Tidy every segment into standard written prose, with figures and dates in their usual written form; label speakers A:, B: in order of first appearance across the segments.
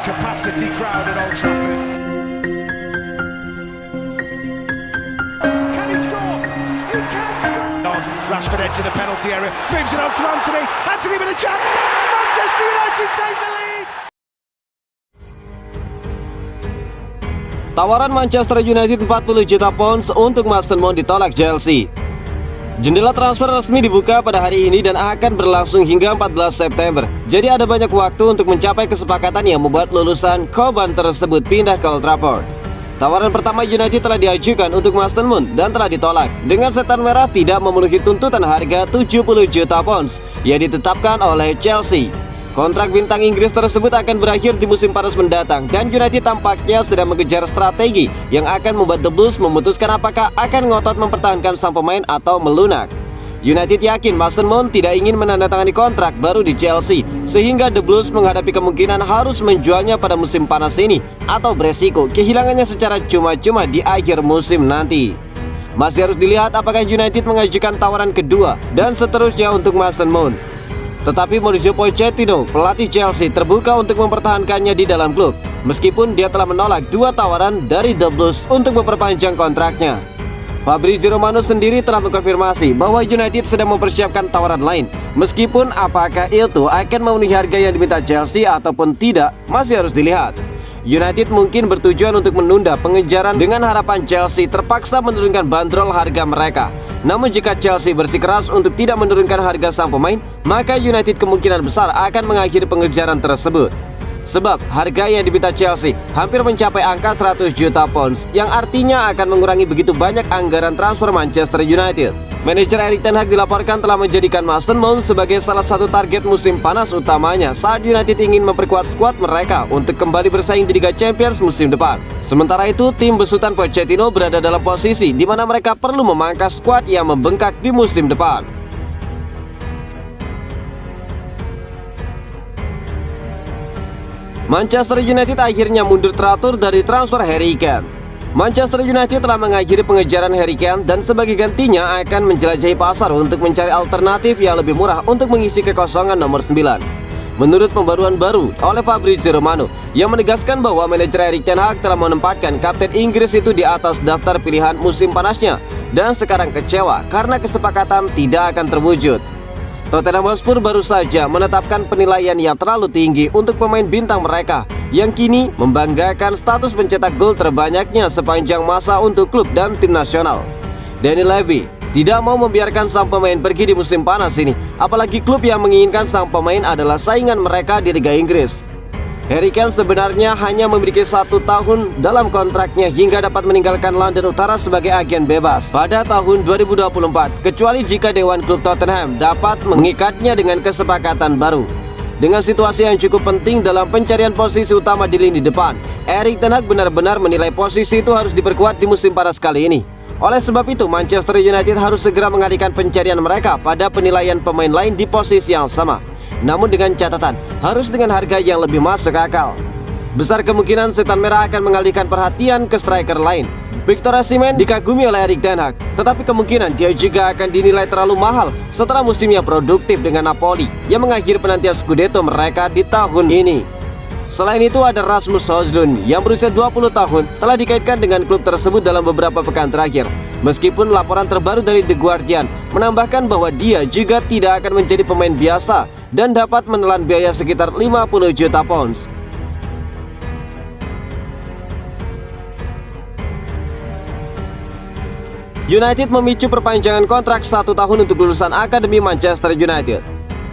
A: capacity crowd at Old Trafford. Can he score? He can score! Rashford edge of the penalty area, moves it on to Anthony. Anthony with a chance. Manchester United take the lead.
B: Tawaran Manchester United 40 juta pounds untuk Mason Mount ditolak Chelsea. Jendela transfer resmi dibuka pada hari ini dan akan berlangsung hingga 14 September. Jadi ada banyak waktu untuk mencapai kesepakatan yang membuat lulusan Coban tersebut pindah ke Old Trafford. Tawaran pertama United telah diajukan untuk Mason Mount dan telah ditolak dengan setan merah tidak memenuhi tuntutan harga 70 juta pounds yang ditetapkan oleh Chelsea. Kontrak bintang Inggris tersebut akan berakhir di musim panas mendatang dan United tampaknya sedang mengejar strategi yang akan membuat The Blues memutuskan apakah akan ngotot mempertahankan sang pemain atau melunak. United yakin Mason Mount tidak ingin menandatangani kontrak baru di Chelsea sehingga The Blues menghadapi kemungkinan harus menjualnya pada musim panas ini atau beresiko kehilangannya secara cuma-cuma di akhir musim nanti. Masih harus dilihat apakah United mengajukan tawaran kedua dan seterusnya untuk Mason Mount. Tetapi Mauricio Pochettino, pelatih Chelsea, terbuka untuk mempertahankannya di dalam klub meskipun dia telah menolak dua tawaran dari The Blues untuk memperpanjang kontraknya. Fabrizio Romano sendiri telah mengkonfirmasi bahwa United sedang mempersiapkan tawaran lain meskipun apakah itu akan memenuhi harga yang diminta Chelsea ataupun tidak masih harus dilihat. United mungkin bertujuan untuk menunda pengejaran dengan harapan Chelsea terpaksa menurunkan bandrol harga mereka. Namun jika Chelsea bersikeras untuk tidak menurunkan harga sang pemain, maka United kemungkinan besar akan mengakhiri pengejaran tersebut. Sebab harga yang diminta Chelsea hampir mencapai angka 100 juta pounds yang artinya akan mengurangi begitu banyak anggaran transfer Manchester United. Manajer Erik ten Hag dilaporkan telah menjadikan Mason Mount sebagai salah satu target musim panas utamanya saat United ingin memperkuat skuad mereka untuk kembali bersaing di Liga Champions musim depan. Sementara itu, tim besutan Pochettino berada dalam posisi di mana mereka perlu memangkas skuad yang membengkak di musim depan. Manchester United akhirnya mundur teratur dari transfer Harry Kane. Manchester United telah mengakhiri pengejaran Harry Kane dan sebagai gantinya akan menjelajahi pasar untuk mencari alternatif yang lebih murah untuk mengisi kekosongan nomor 9. Menurut pembaruan baru oleh Fabrizio Romano yang menegaskan bahwa manajer Erik ten Hag telah menempatkan kapten Inggris itu di atas daftar pilihan musim panasnya dan sekarang kecewa karena kesepakatan tidak akan terwujud. Tottenham Hotspur baru saja menetapkan penilaian yang terlalu tinggi untuk pemain bintang mereka yang kini membanggakan status pencetak gol terbanyaknya sepanjang masa untuk klub dan tim nasional. Daniel Levy tidak mau membiarkan sang pemain pergi di musim panas ini, apalagi klub yang menginginkan sang pemain adalah saingan mereka di Liga Inggris. Harry Kane sebenarnya hanya memiliki 1 tahun dalam kontraknya hingga dapat meninggalkan London Utara sebagai agen bebas pada tahun 2024, kecuali jika Dewan Klub Tottenham dapat mengikatnya dengan kesepakatan baru. Dengan situasi yang cukup penting dalam pencarian posisi utama di lini depan, Erik ten Hag benar-benar menilai posisi itu harus diperkuat di musim panas kali ini. Oleh sebab itu, Manchester United harus segera mengalihkan pencarian mereka pada penilaian pemain lain di posisi yang sama. Namun dengan catatan, harus dengan harga yang lebih masuk akal. Besar kemungkinan setan merah akan mengalihkan perhatian ke striker lain. Victor Osimhen dikagumi oleh Erik ten Hag, tetapi kemungkinan dia juga akan dinilai terlalu mahal setelah musimnya produktif dengan Napoli yang mengakhiri penantian Scudetto mereka di tahun ini. Selain itu ada Rasmus Højlund yang berusia 20 tahun telah dikaitkan dengan klub tersebut dalam beberapa pekan terakhir. Meskipun laporan terbaru dari The Guardian menambahkan bahwa dia juga tidak akan menjadi pemain biasa dan dapat menelan biaya sekitar 50 juta pounds. United memicu perpanjangan kontrak 1 tahun untuk lulusan Akademi Manchester United.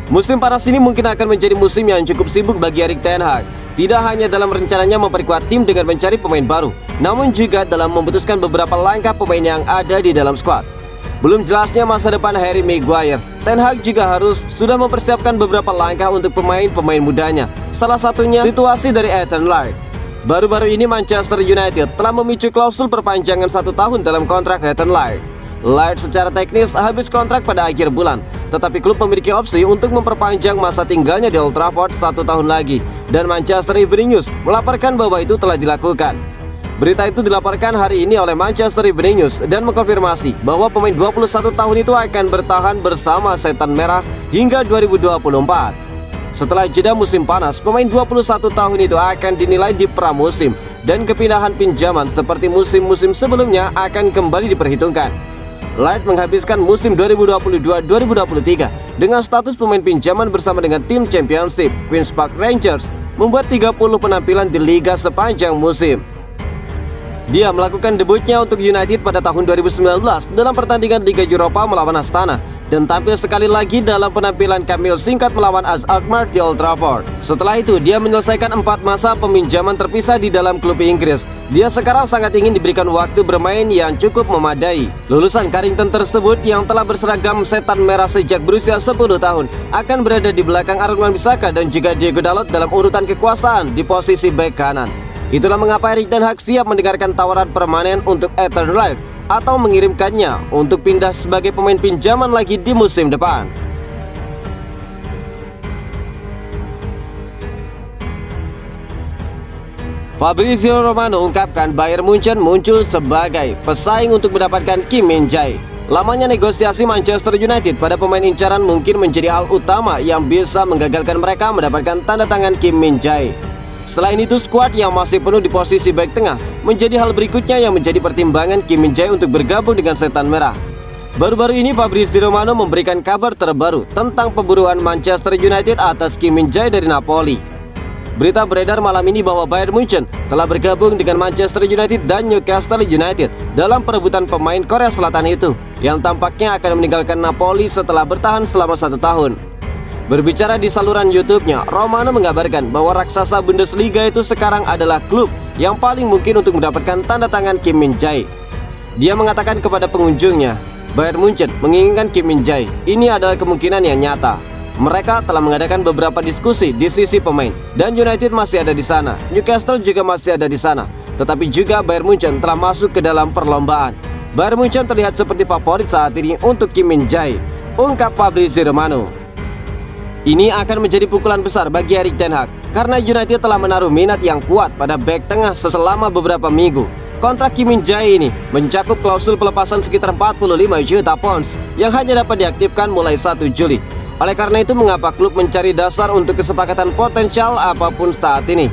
B: Musim panas ini mungkin akan menjadi musim yang cukup sibuk bagi Erik ten Hag. Tidak hanya dalam rencananya memperkuat tim dengan mencari pemain baru, namun juga dalam memutuskan beberapa langkah pemain yang ada di dalam skuad. Belum jelasnya masa depan Harry Maguire, ten Hag juga harus sudah mempersiapkan beberapa langkah untuk pemain-pemain mudanya. Salah satunya situasi dari Ethan Laird. Baru-baru ini Manchester United telah memicu klausul perpanjangan 1 tahun dalam kontrak Ethan Laird. Laird secara teknis habis kontrak pada akhir bulan, tetapi klub memiliki opsi untuk memperpanjang masa tinggalnya di Old Trafford 1 tahun lagi, dan Manchester Evening News melaporkan bahwa itu telah dilakukan. Berita itu dilaporkan hari ini oleh Manchester Evening News dan mengkonfirmasi bahwa pemain 21 tahun itu akan bertahan bersama setan merah hingga 2024. Setelah jeda musim panas, pemain 21 tahun itu akan dinilai di pramusim dan kepindahan pinjaman seperti musim-musim sebelumnya akan kembali diperhitungkan. Light menghabiskan musim 2022-2023 dengan status pemain pinjaman bersama dengan tim Championship Queen's Park Rangers, membuat 30 penampilan di liga sepanjang musim. Dia melakukan debutnya untuk United pada tahun 2019 dalam pertandingan Liga Eropa melawan Astana dan tampil sekali lagi dalam penampilan cameo singkat melawan AS Alkmaar di Old Trafford. Setelah itu, dia menyelesaikan 4 masa peminjaman terpisah di dalam klub Inggris. Dia sekarang sangat ingin diberikan waktu bermain yang cukup memadai. Lulusan Carrington tersebut yang telah berseragam setan merah sejak berusia 10 tahun akan berada di belakang Aaron Wan-Bissaka dan juga Diego Dalot dalam urutan kekuasaan di posisi bek kanan. Itulah mengapa Erik ten Hag siap mendengarkan tawaran permanen untuk Ethan Laird atau mengirimkannya untuk pindah sebagai pemain pinjaman lagi di musim depan. Fabrizio Romano ungkapkan Bayern Munchen muncul sebagai pesaing untuk mendapatkan Kim Min-jae. Lamanya negosiasi Manchester United pada pemain incaran mungkin menjadi hal utama yang bisa menggagalkan mereka mendapatkan tanda tangan Kim Min-jae. Selain itu, skuad yang masih penuh di posisi back tengah menjadi hal berikutnya yang menjadi pertimbangan Kim Min-jae untuk bergabung dengan Setan Merah. Baru-baru ini Fabrizio Romano memberikan kabar terbaru tentang pemburuan Manchester United atas Kim Min-jae dari Napoli. Berita beredar malam ini bahwa Bayern Munchen telah bergabung dengan Manchester United dan Newcastle United dalam perebutan pemain Korea Selatan itu, yang tampaknya akan meninggalkan Napoli setelah bertahan selama 1 tahun. Berbicara di saluran YouTube-nya, Romano mengabarkan bahwa raksasa Bundesliga itu sekarang adalah klub yang paling mungkin untuk mendapatkan tanda tangan Kim Min-jae. Dia mengatakan kepada pengunjungnya, Bayern Munchen menginginkan Kim Min-jae. Ini adalah kemungkinan yang nyata. Mereka telah mengadakan beberapa diskusi di sisi pemain, dan United masih ada di sana. Newcastle juga masih ada di sana. Tetapi juga Bayern Munchen telah masuk ke dalam perlombaan. Bayern Munchen terlihat seperti favorit saat ini untuk Kim Min-jae, ungkap Fabrizio Romano. Ini akan menjadi pukulan besar bagi Erik ten Hag karena United telah menaruh minat yang kuat pada bek tengah selama beberapa minggu. Kontrak Kim Min-jae ini mencakup klausul pelepasan sekitar 45 juta pounds yang hanya dapat diaktifkan mulai 1 Juli. Oleh karena itu, mengapa klub mencari dasar untuk kesepakatan potensial apapun saat ini?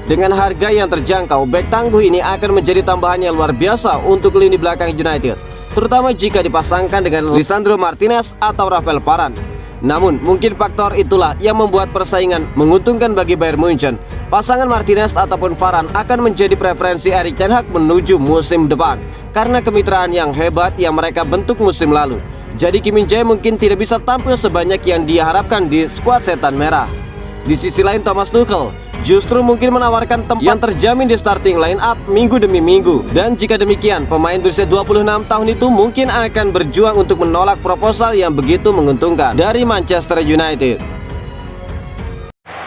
B: Dengan harga yang terjangkau, bek tangguh ini akan menjadi tambahan yang luar biasa untuk lini belakang United, terutama jika dipasangkan dengan Lisandro Martinez atau Rafael Varane. Namun, mungkin faktor itulah yang membuat persaingan menguntungkan bagi Bayern Munchen. Pasangan Martinez ataupun Varane akan menjadi preferensi Erik ten Hag menuju musim depan karena kemitraan yang hebat yang mereka bentuk musim lalu. Jadi Kim Min-jae mungkin tidak bisa tampil sebanyak yang dia harapkan di skuad Setan Merah. Di sisi lain, Thomas Tuchel justru mungkin menawarkan tempat yang terjamin di starting line up minggu demi minggu. Dan jika demikian, pemain berusia 26 tahun itu mungkin akan berjuang untuk menolak proposal yang begitu menguntungkan dari Manchester United.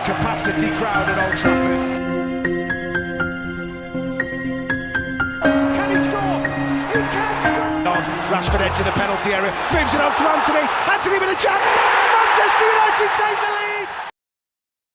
A: Capacity crowd at Old Trafford. Can he score? He can score. Rashford edge of the penalty area, moves it on to Anthony. Anthony with a chance. Manchester United take the lead.